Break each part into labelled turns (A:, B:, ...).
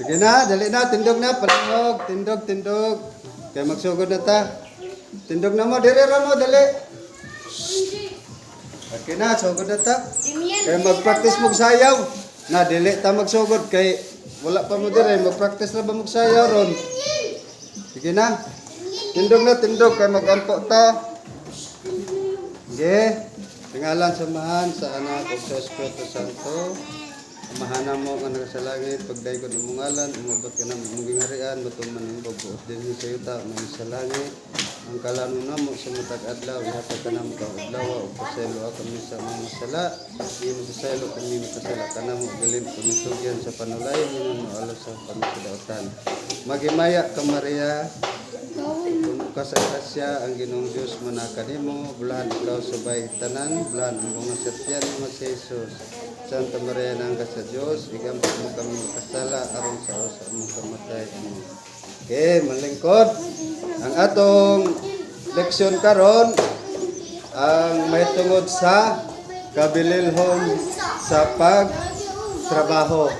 A: Sige na, dali na, tindog na, palihog, tindog. Kaya magsugod na ta. Tindog na mo, dirira mo, dali. Okay na, sugod na ta. Kaya mag-practice mo sayaw. Na, dili ta magsugod, kay wala pa mo dire, mag-practice na ba magsayaw ron? Sige na, tindog, kaya mag-ampo ta. Sige, tingalan samahan sa anak o sa Espiritu Santo. Amahanan mo ka na sa langit, pagdaigod ng mungalan, umabot ka na muging harian, matuman ng babuos din sa yuta, may sa langit. Ang kalano na mo sa matag adlaw, ihatag ka na mo ka adlaw, o paselo kami sa mga sala. Hindi mo paselo kami makasala ka na mo, galing tumitugyan sa panulay, hindi mo alas sa pangkudautan. Magimaya ka Maria, puno ka sa grasya, ang Ginoong Diyos manakani mo, bulahan ikaw sabay tanan, bulahan ang mga satyan mo si Jesus. Santa Maria nang ka sa Diyos, igamit mo kami makasala, aron sa oras mong kamatay. Okay, malingkod. Ang atong leksyon karon ang may tungod sa kabililhon sa pagtrabaho.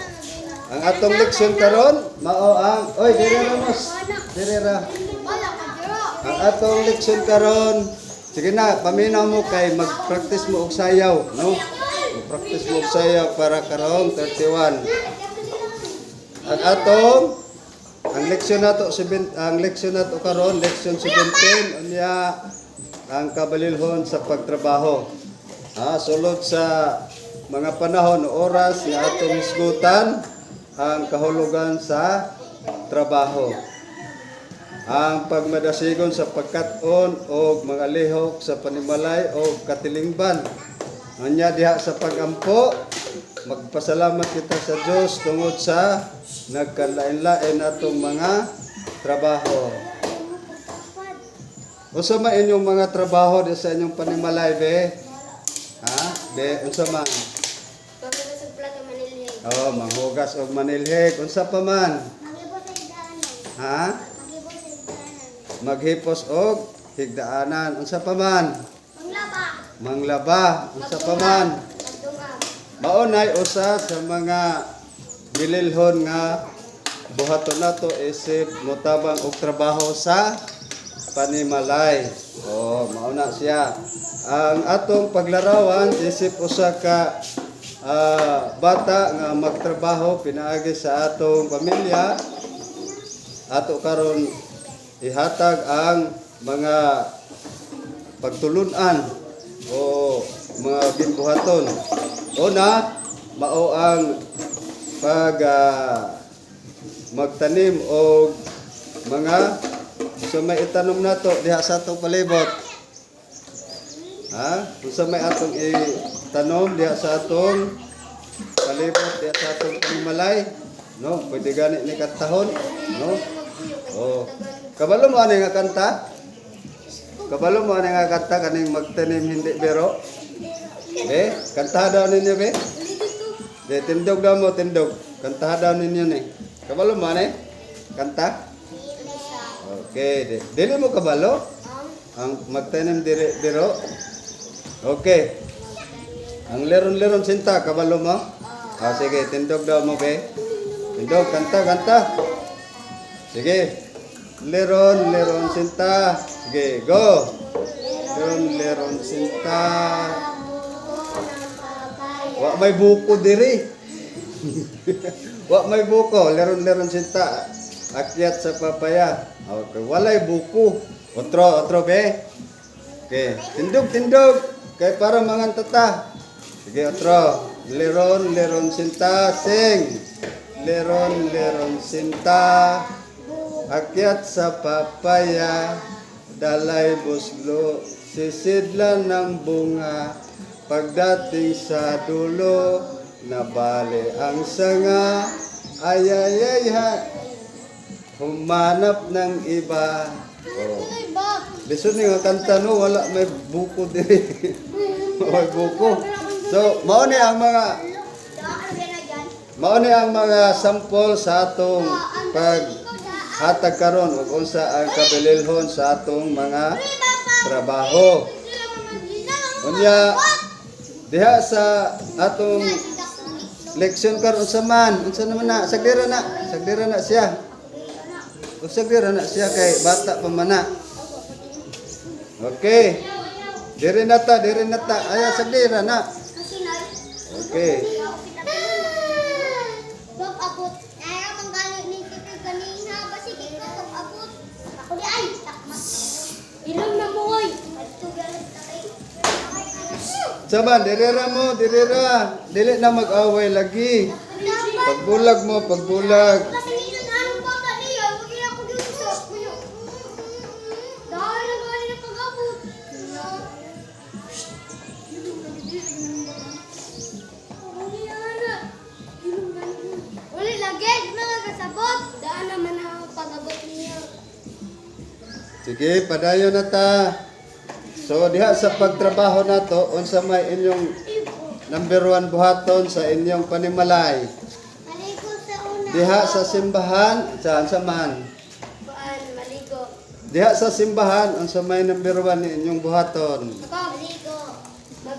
A: Ang atong leksyon karon mao ang dirira. Ang atong leksyon karon, sige na, paminaw mo kay mag-practice mo og sayaw, no? Mag-practice mo og sayaw para karong 31. Ang leksyon nato karon, leksyon 17 unya ang kabalilhon sa pagtrabaho. Sulod sa mga panahon o oras nga atong hisgutan ang kahulugan sa trabaho. Ang pagmadasigon sa pagkat-on o mga lihok sa panimalay o katilingban. Unya diha sa pagampo, magpasalamat kita sa Dios tungod sa nagkalain-lain natong mga trabaho. Unsa man inyong mga trabaho di sa inyong panimalay be? Unsa man?
B: Paghugas og plato manilhig.
A: Manghugas og manilhig. Unsa pa man? Maghipos og higdaanan. Unsa pa man? Manglaba. Unsa pa man? Maunay usa sa mga bililhon nga buhaton nato isip motabang og trabaho sa panimalay. Mauna siya. Ang atong paglarawan isip usa ka bata nga magtrabaho pinaagi sa atong pamilya. Ato karon ihatag ang mga pagtulunan o mga ginbuhaton. Una, mao ang magtanim o mga may itanom nato diha sa atong palibot. Kung may atong itanom diha sa atong palibot, diha sa atong panimalay, no? Pwede gani ni katahon, no? Kabalo mo ani nga kanta? Kabalo mo ani nga kanta kaning magtanim hindi biro? Kanta daw ninyo be? Tindog daw mo, tindog. Kanta daw ninyo ni. Kabalo mo ani? Kanta? Okay, dili mo kabalo? Ang magtanim biro? Okay. Ang leron-leron sinta, kabalo mo? Sige, tindog daw mo be. Tindog, kanta. Sige. Leron sinta. Sige, go. Leron sinta. Wa may buko diri. Wa may buko, leron sinta. Akyat sa papaya. Okay, walay buko. Otro be. Okay, tindog. Kay para mangan tata. Sige, otro. Leron sinta, sing. Leron sinta. Akyat sa papaya, dalay buslo, sisidlan ng bunga, pagdating sa dulo, nabali ang sanga, humanap ng iba. Lisod nga kanta no, wala may buko diri. May buko. So, mao ni ang mga sample sa atong hatag karon ug unsa ang kabililhon sa atong mga trabaho. Unya diha sa atong leksyon karon unsa naman na saglira na sagdira na siya. Sagdira na siya kay bata pa man na. Okay. Diri na ta. Aya sagdira na. Okay.
B: Bag abot. Ay, ang galing ni Tito kanina. Basi kay ko abot. Ako di ay. Takma. Ilong na mo oy. Adto galit ta kay.
A: Saban, dirira mo, dirira. Dili na mag-away lagi. Pagbulag mo, pagbulag.
B: Kasi nito na anong bata niya. Huwag niya ako dito sa kuyo. Dahil ang galing na pag-abot. Uli lagi, mga kasabot. Daan naman ang pag-abot niya.
A: Sige, padayon na ta. So, diha sa pagtrabaho na to, unsa may inyong number 1 buhaton sa inyong panimalay.
B: Maligo sa una.
A: Diha sa simbahan, saan sa man?
B: Kuan, maligo.
A: Diha sa simbahan, unsa may number 1 ni inyong buhaton.
B: Ako, maligo.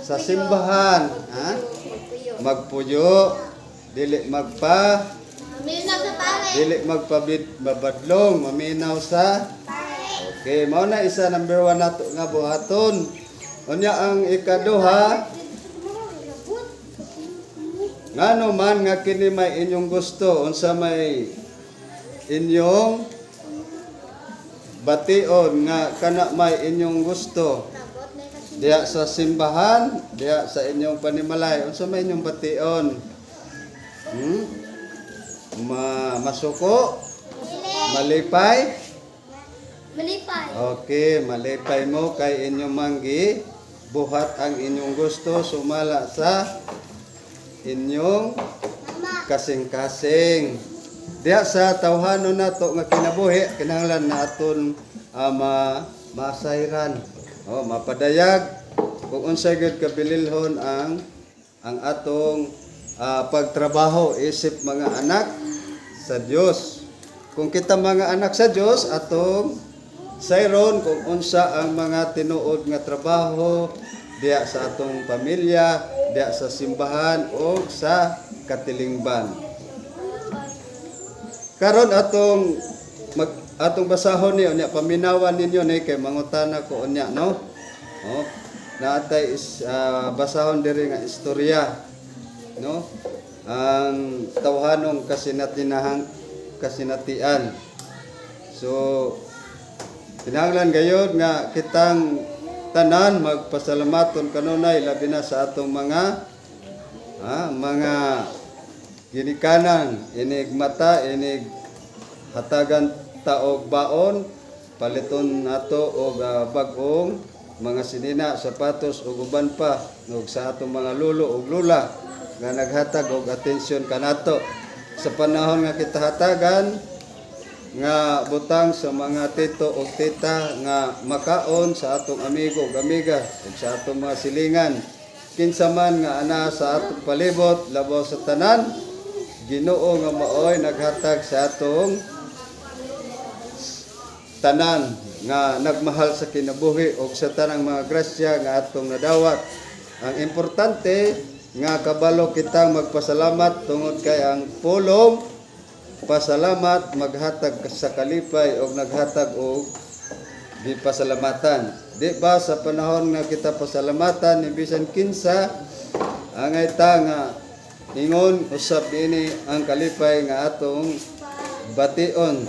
A: Sa simbahan, ha?
B: Magpuyo.
A: Magpuyo, dili magpa,
B: Minaw sa pare.
A: dili magpabadlong, maminaw sa. Okay, mao na isa number 1 nato nga buhaton. Unya ang ikaduha, ngano man nga kini may inyong gusto, unsa may inyong bation nga kana may inyong gusto.
B: Nabot na kasi.
A: Diya sa simbahan, diya sa inyong panimalay, unsa may inyong bation? Masuko, malipay.
B: Malipay.
A: Okay, malipay mo kay inyong manggi buhat ang inyong gusto sumala sa inyong
B: Mama.
A: kasing-kasing. Diya sa tawhanon nato nga kinabuhi kinahanglan na aton masayran. Mapadayag kung unsay gid kabililhon ang atong pagtrabaho isip mga anak sa Dios. Kung kita mga anak sa Dios atong sayron kung unsa ang mga tinuod nga trabaho diya sa atong pamilya, diya sa simbahan o sa katilingban. Karon atong basahon ni unya paminawan ninyo ni kay mangutana ko unya no. Naatay basahon diri nga istorya no. Ang tawhanong kasinatian. So kinahanglan gayud nga kitang tanan magpasalamaton kanunay labi na sa atong mga ginikanan, inig mata, inig hatagan taog baon, paliton nato og bag-ong mga sinina, sapatos ug uban pa ug sa atong mga lolo ug lula nga naghatag og atensyon kanato sa panahon nga kita hatagan nga butang sa mga tito o tita nga makaon sa atong amigo ug amiga ug sa atong mga silingan kinsa man nga ana sa atong palibot labaw sa tanan Ginoo nga maoy naghatag sa atong tanan nga nagmahal sa kinabuhi ug sa tanang mga grasya nga atong nadawat. Ang importante nga kabalo kitang magpasalamat tungod kay ang pulong pasalamat maghatag sa kalipay o naghatag og gipasalamatan. Di ba sa panahon nga kita pasalamatan ni bisan kinsa angay ta nga ingon usab ini ang kalipay nga atong bation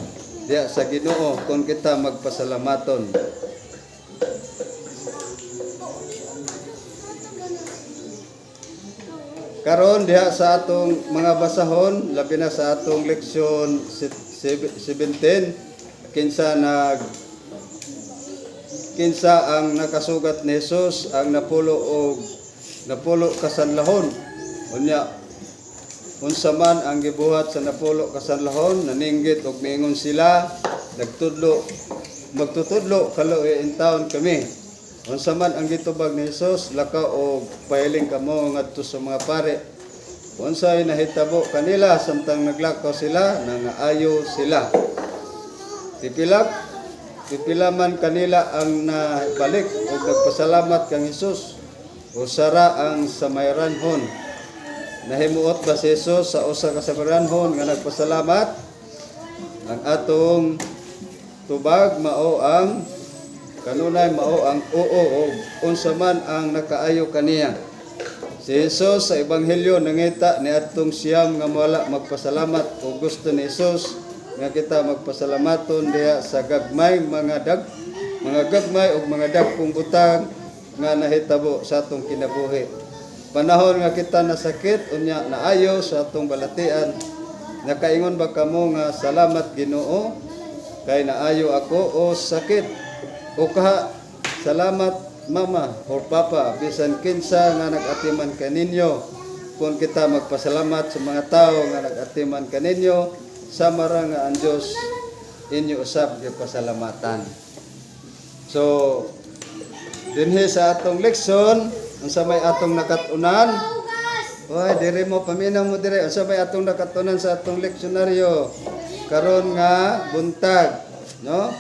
A: diya sa Ginoo kung kita magpasalamaton. Karon diha sa atong mga basahon, labi na sa atong leksyon 17, kinsa ang nakasugat ni Jesus ang napulo kasanlahon. Unya unsa man ang gibuhat sa napulo kasanlahon, naninggit og niingon sila, magtutudlo kaluoy in taon kami. Unsa man ang gitubag ni Jesus, lakaw og pahiling kamo ngadto sa mga pare. Unsay nahitabo kanila samtang naglakaw sila, nangaayo sila. Pipila man kanila ang nabalik ug nagpasalamat kang Jesus. Usara ang Samaritanhon. Nahimuot ba si Jesus sa usa ka Samaritanhon nga nagpasalamat? Ang atong tubag mao ang kanunay mao ang oo o unsa man ang nakaayo kaniya. Si Jesus sa ebanghelyo nangita ni atong siyam nga wala magpasalamat o gusto ni Jesus nga kita magpasalamaton diha sa gagmay mga gagmay o mga dagkong butang nga nahitabo sa atong kinabuhi. Panahon nga kita nasakit unya naayo sa atong balatian, nakaingon ba kamo nga salamat Ginoo kay naayo ako o sakit o kaha salamat mama or papa bisan kinsa nga nag-atiman kaninyo. Kung kita magpasalamat sa mga tao nga nag-atiman kaninyo, samara nga ang Dios inyo usab gyud pasalamatan. So dinhi sa atong leksyon unsa may atong nakatunan. Oy, dire mo paminaw mo dire unsa may atong nakatunan sa atong leksyonaryo karon nga buntag, no?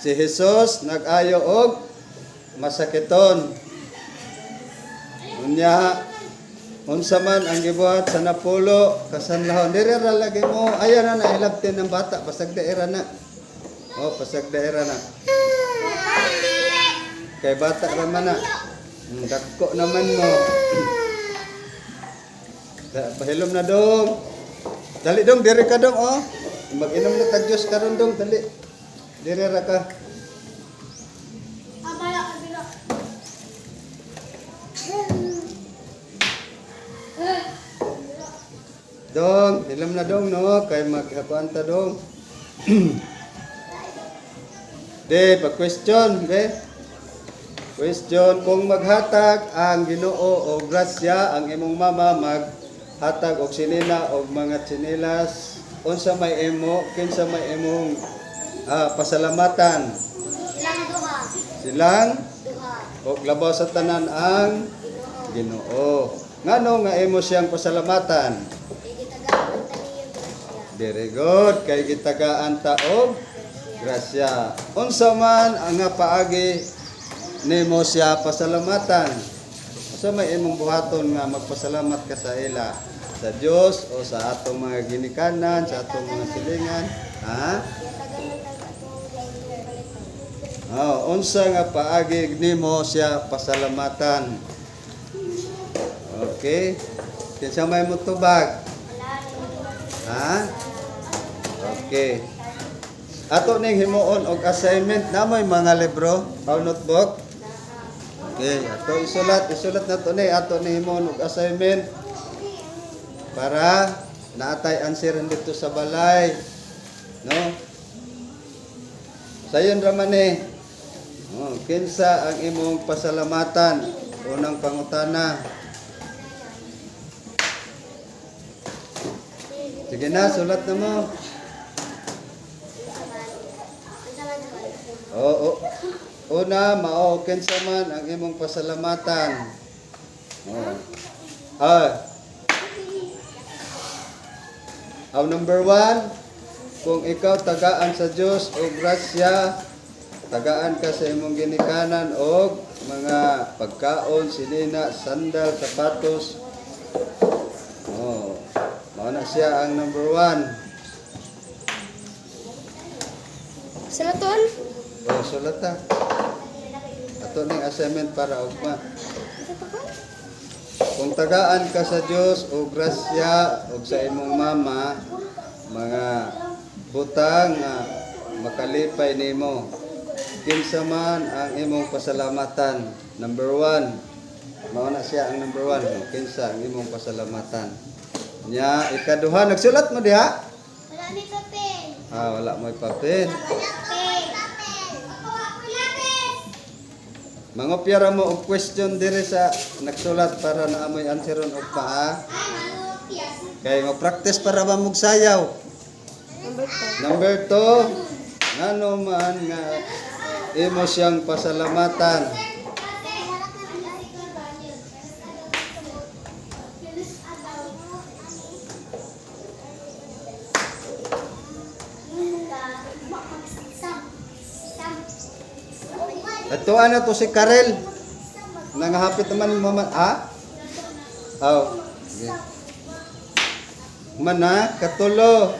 A: Si Jesus nag-ayo og masakiton. Unya unsa man ang gibuhat sa napulo kasanlahon dire ra lagi mo ayan na ilabtin ng bata pasag daera na. Oh, pasag daera na. Kay bata ra man na. Dagko naman mo. Pahilom na dong. Dali dong, dire ka dong, oh. Mag-inom na tag Diyos karon dong, dali. Dire ra ka. Dong, hilom na dong, no? Kay maghakuanta dong. De, pa-question, be. Question, kung maghatag ang Ginoo o grasya ang imong mama maghatag og sinina og mga tsinelas, unsa may imo, kinsa may imong pasalamatan?
B: Ilang duha.
A: Silang
B: Duha.
A: og labaw sa tanan ang Ginoo. Ngano nga imo siyang pasalamatan?
B: Igitagaan taniyo grasya.
A: Very good, kay gitagaan ta og grasya. Unsa man ang nga paagi nimo siya pasalamatan? Sa may imong buhaton nga magpasalamat ka sa ila, sa Dios o sa atong mga ginikanan, sa atong mga silingan, ha? Oh, unsa nga paagi nimo siya pasalamatan? Okay. Kinsa may mutubag? Ha? Okay. Ato ning himuon og assignment namoy mga libro o notebook. Okay, ato isulat na to ni ato ni himuon og assignment para naatay answer dito sa balay, no? Sayon ra man ni. Oh, kinsa ang imong pasalamatan? Unang pangutana. Sige na, sulat na mo. Oo. Una, mao kinsa man ang imong pasalamatan. Number 1, kung ikaw tagaan sa Dios o grasya, tagaan ka sa imong ginikanan og mga pagkaon, sinina, sandal, sapatos. Mao na siya ang number 1.
B: Salaton?
A: Sulat ta. Ato ning assignment para ugma. Kung tagaan ka sa Dios o grasya o sa imong mama, mga butang nga makalipay nimo, kinsa man ang imong pasalamatan? Number 1. Mao na siya ang number 1. Kinsa ang imong pasalamatan? Nya ikaduha, nagsulat mo diha?
B: Wala ni papel.
A: Wala mo papel. Mangopya ra mo og question dire sa nagsulat para naamoy answeron og paa. Kay mag-practice para ba mugsayaw. Number 2, ngano man nga imo siyang pasalamatan? Ito ano to si Karel. Nangahapit naman mama. Okay. Mana katulo.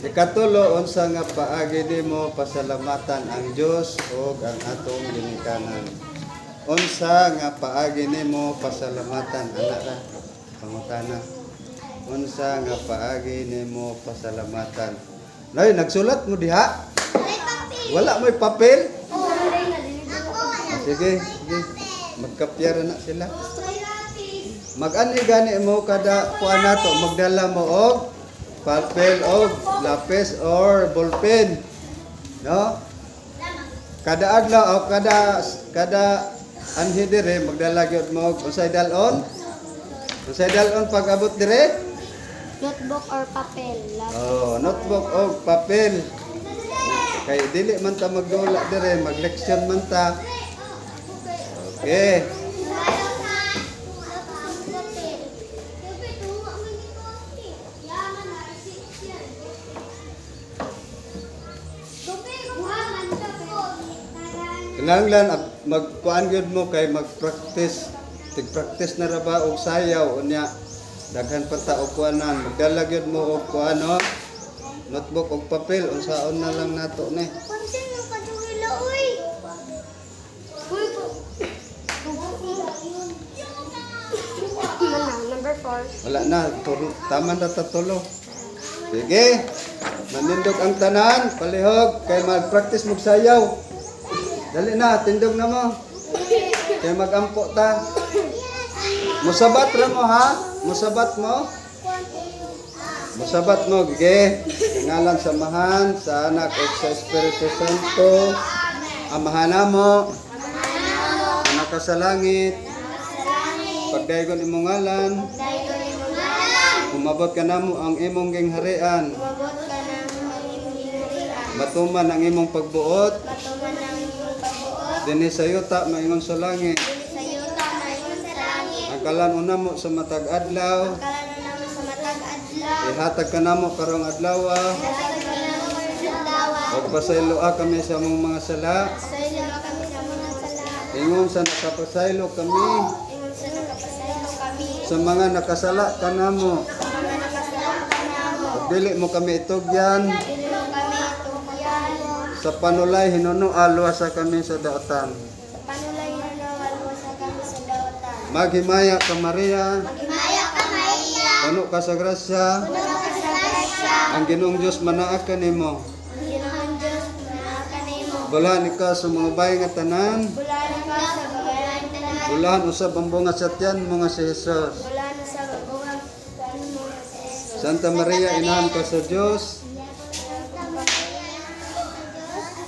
A: Ikatulo, unsa nga paagi nimo pasalamatan ang Dios ug ang atong ginikanan. Unsa nga paagi nimo pasalamatan anak ra pangutana. Unsa nga paagi nimo pasalamatan. Nay, nagsulat mo diha? Wala mo'y papel? Sige, sige. Magkapyara na sila. Mag-ani gani mo kada kuan nato, magdala mo og papel og lapis or ballpen. No? Kada adlaw o kada anhi dire magdala gyud mo og unsay dalon? Unsay dalon pag abot dire?
B: Notebook or papel.
A: Oh, notebook o papel. Kay dili man ta magdula dire, magleksyon man ta. Okay. Kinahanglan magkuan gyud mo kay mag-practice. Tig-practice na ra ba og sayaw unya daghan pa ta og kuanan. Magdala gyud mo og kuan no? Notebook og papel unsaon na lang nato ni.
B: Pansin mo ka duhila uy. Uy po. Number 4.
A: Wala na, taman na tatulo. Sige. Manindog ang tanan, palihog kay mag-practice mo sayaw. Dali na, tindog na mo. Kay mag-ampo ta. Musabat ra mo ha? Musabat mo? Musabat mo, gige. Ngalan samahan sa anak at sa Espiritu Santo. Amahana mo. Anak ka sa langit. Pagdaygon imong ngalan. Umabot ka namo ang imong gingharian. Matuman ang imong pagbuot. Dinhi sa yuta maingon sa langit. Ang kalan una mo sa matag adlaw. Ihatag ka namo karong adlaw. Pagpasayloa kami sa among mga sala. Ingon sa nakapasaylo kami. Sa mga nakasala ka namo. Dili mo kami itugyan. Sa panulay hinuno alwasa kami sa daotan. Maghimaya ka Maria. Puno ka sa grasya. Ang Ginoong Dios manaak kanimo. Bulahan ikaw sa mga bayi nga tanan. Bulahan usab ang bunga sa tiyan mo nga si Jesus. Santa Maria, inahan ka sa Dios.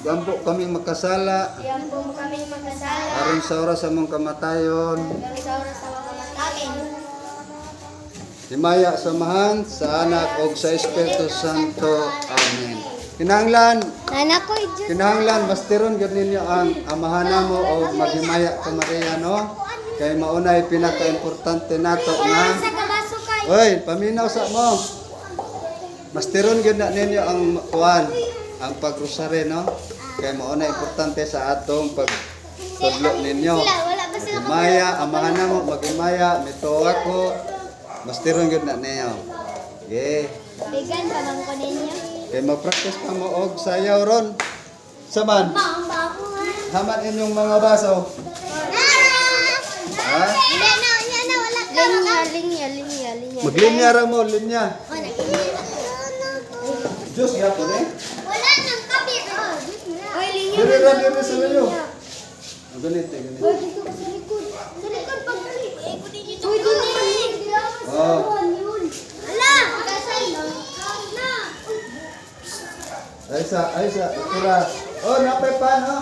A: Gampo kaming makasala. Aron sa oras sa mong kamatayon. Himaya samahan sa anak o sa Espiritu Santo. Amen. Kinahanglan, bastiron gud ninyo ang amahana mo o maghimaya ka Maria, no? Kay maunay pinaka-importante nato nga. Oy, paminaw sa mo. Bastiron gud na ninyo ang kuan, ang pagrosaryo, no? Kay maunay importante sa atong pagtudlo ninyo. Maghimaya, amahana mo, maghimaya, mituwa ko. Bastiron gud na ninyo. Okay.
B: Bigan pa bang ko ninyo?
A: Kay mag-practice pa mo og sayaw ron. Saman. Haman inyong mga baso. Ha?
B: Linya.
A: Maglinya ra mo, linya. Diyos yapon eh.
B: Wala nang kape. Oy, linya.
A: Dire sa layo. Ang ganito.
B: Dito ka sa likod. Sa likod pagbalik. Uy, dito.
A: Oh.
B: Ala, kasay. Na.
A: Aysa, ikura. Oh, napay pa, no?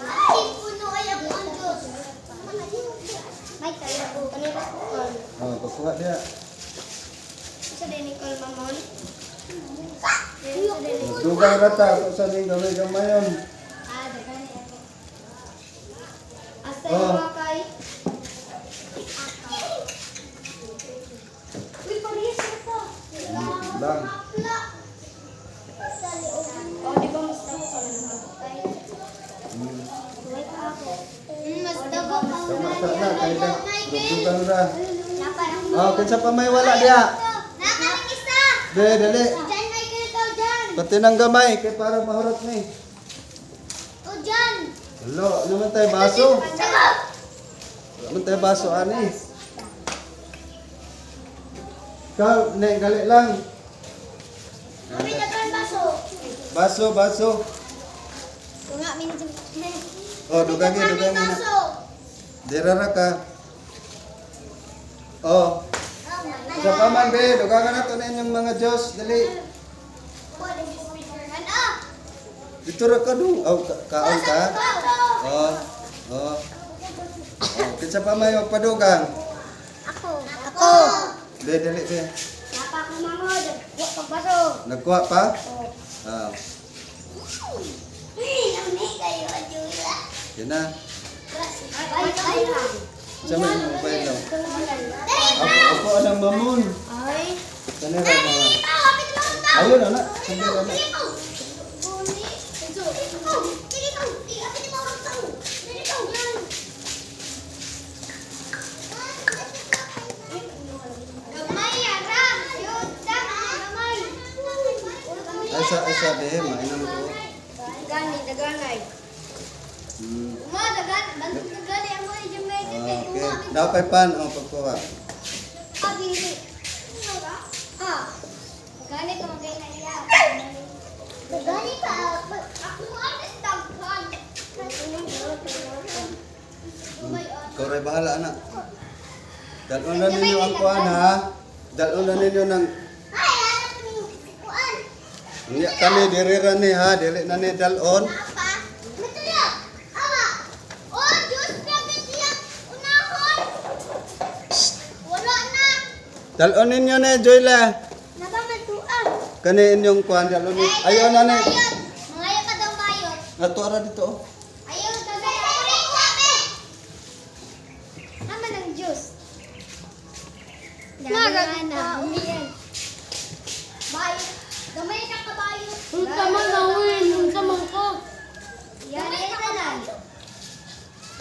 B: Ay, puno ay ang Diyos. May kaya po. Kanina po.
A: Oh, pagkuha dia.
B: Sa Nicole Mamon.
A: Dugang rata, kung saan yung gamay-gamay yun.
B: Ah, dagani ako. Asa
A: Oh.
B: yung kay? Uy, parehas na to.
A: Lang.
B: Oh, di ba mas dago ka na kay? Wait ako. Mas dago ka
A: Tama na, kaya dugang ra.
B: Naparang
A: Oh, kinsa pa may wala diya.
B: Nakalang isa.
A: Dali, dali.
B: Diyan may ganito dyan.
A: Pati ng gamay, kay para mahurot ni.
B: O dyan.
A: Hello, ano man tayo baso?
B: Dago.
A: Ano man tayo baso, ani? Ikaw, ne, gali lang.
B: Kami dagan baso.
A: Baso, baso.
B: Tunga minsan.
A: Oh, dugagi na.
B: Baso.
A: Dirara ka. Oh, sa paman be, dugangan na to na inyong mga Diyos, dali.
B: Ano?
A: Dito ra ka dong. Oh, kaon ka. Oh, oh. Oh, kinsa pa may padugang?
B: Ako. Ako.
A: Dali, dali, be.
B: Napa ko mangod. Huwag pagbaso.
A: Nagkuha pa? Ah,
B: Nami kayo, Jula.
A: yan na.
B: Ay.
A: Sa may mobile daw.
B: Dali.
A: Ako anang mamon.
B: Ay.
A: Kanira mga.
B: Kapit mo ang tao.
A: Ayun, anak. Sabi na. Ay sa be, mainam ko.
B: Daganay.
A: Hmm.
B: Daganay ang mga yung may
A: Okay. Dapat pan ang pagkuha.
B: Gani ka magay na iya. Gani ka. Ako alis daghan.
A: Koray bahala anak. Dalon na ninyo ang kuhan ha. Dalon na ninyo ng
B: Ay, anak ni kuan.
A: niya kami dirira ni ha, dili na ni dalon.
B: Apa? Betul. Awa. Oh, Diyos pagkat siya. Unahon. Wala na.
A: Dalon ninyo ni Joyla.
B: Nabamatuan.
A: Kani inyong kuhan dalon ni. Ayaw na ni.
B: Mangayo ka daw bayot.
A: Ato ara dito. Oh.
B: Ayaw ka daw. Naman ang Diyos. Naga na. Umiyan. Bayot. Gamay na kabayo. Tama